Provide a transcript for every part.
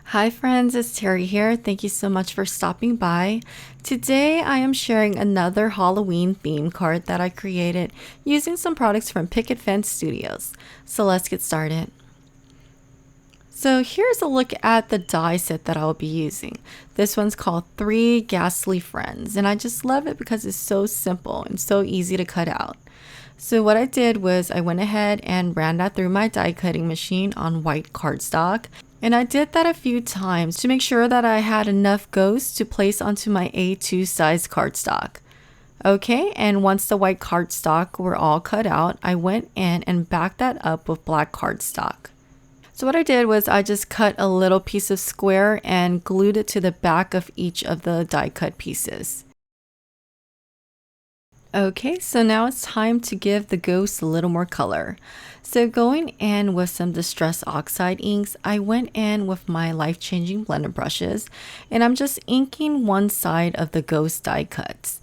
Hi friends, it's Terry here. Thank you so much for stopping by. Today I am sharing another Halloween theme card that I created using some products from Picket Fence Studios. So let's get started. So here's a look at the die set that I'll be using. This one's called 3 Ghastly Friends, and I just love it because it's so simple and so easy to cut out. So what I did was I went ahead and ran that through my die cutting machine on white cardstock. And I did that a few times to make sure that I had enough ghosts to place onto my A2 size cardstock. Okay, and once the white cardstock were all cut out, I went in and backed that up with black cardstock. So what I did was I just cut a little piece of square and glued it to the back of each of the die cut pieces. Okay, so now it's time to give the ghost a little more color. So going in with some Distress Oxide inks, I went in with my life-changing blender brushes and I'm just inking one side of the ghost die cuts.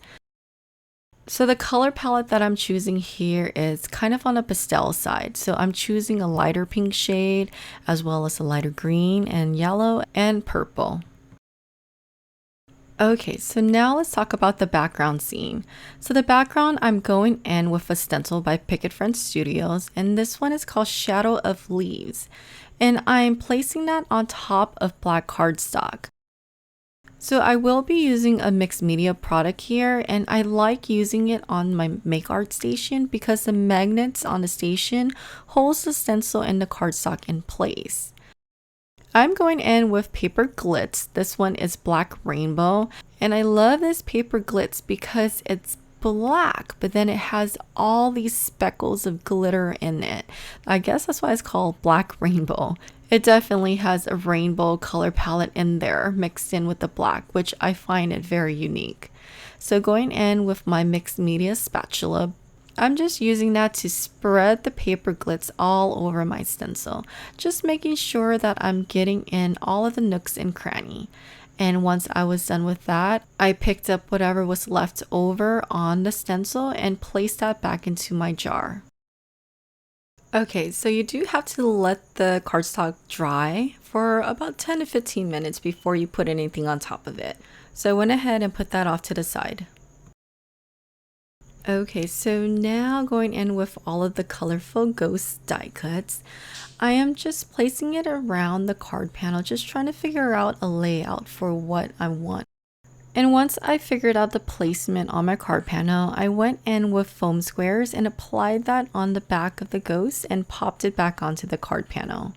So the color palette that I'm choosing here is kind of on the pastel side. So I'm choosing a lighter pink shade as well as a lighter green and yellow and purple. Okay, so now let's talk about the background scene. So the background, I'm going in with a stencil by Picket Fence Studios, and this one is called Shadow of Leaves. And I'm placing that on top of black cardstock. So I will be using a mixed media product here, and I like using it on my Make Art station because the magnets on the station holds the stencil and the cardstock in place. I'm going in with paper Glitz. This one is Black Rainbow, and I love this paper Glitz because it's black, but then it has all these speckles of glitter in it. I guess that's why it's called Black Rainbow. It definitely has a rainbow color palette in there mixed in with the black, which I find it very unique. So going in with my mixed media spatula, I'm just using that to spread the paper Glitz all over my stencil, just making sure that I'm getting in all of the nooks and cranny. And once I was done with that, I picked up whatever was left over on the stencil and placed that back into my jar. Okay, so you do have to let the cardstock dry for about 10 to 15 minutes before you put anything on top of it. So I went ahead and put that off to the side. Okay, so now going in with all of the colorful ghost die cuts, I am just placing it around the card panel, just trying to figure out a layout for what I want. And once I figured out the placement on my card panel, I went in with foam squares and applied that on the back of the ghost and popped it back onto the card panel.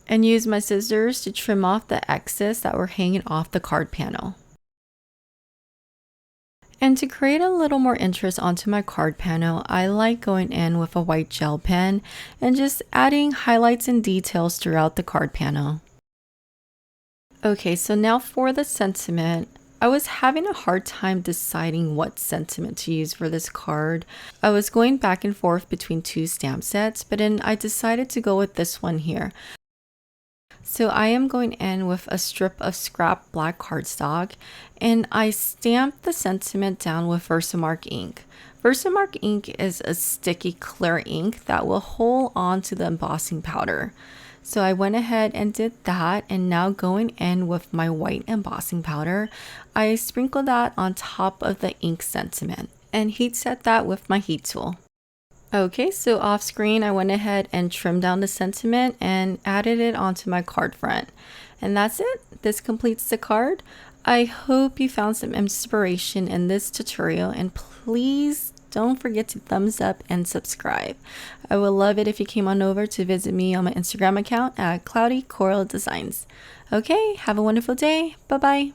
And used my scissors to trim off the excess that were hanging off the card panel. And to create a little more interest onto my card panel, I like going in with a white gel pen and just adding highlights and details throughout the card panel. Okay, so now for the sentiment. I was having a hard time deciding what sentiment to use for this card. I was going back and forth between two stamp sets, but then I decided to go with this one here. So I am going in with a strip of scrap black cardstock and I stamped the sentiment down with Versamark ink. Versamark ink is a sticky clear ink that will hold on to the embossing powder. So I went ahead and did that, and now going in with my white embossing powder, I sprinkled that on top of the ink sentiment and heat set that with my heat tool. Okay, so off screen, I went ahead and trimmed down the sentiment and added it onto my card front. And that's it. This completes the card. I hope you found some inspiration in this tutorial, and please don't forget to thumbs up and subscribe. I would love it if you came on over to visit me on my Instagram account at Cloudy Coral Designs. Okay, have a wonderful day. Bye-bye.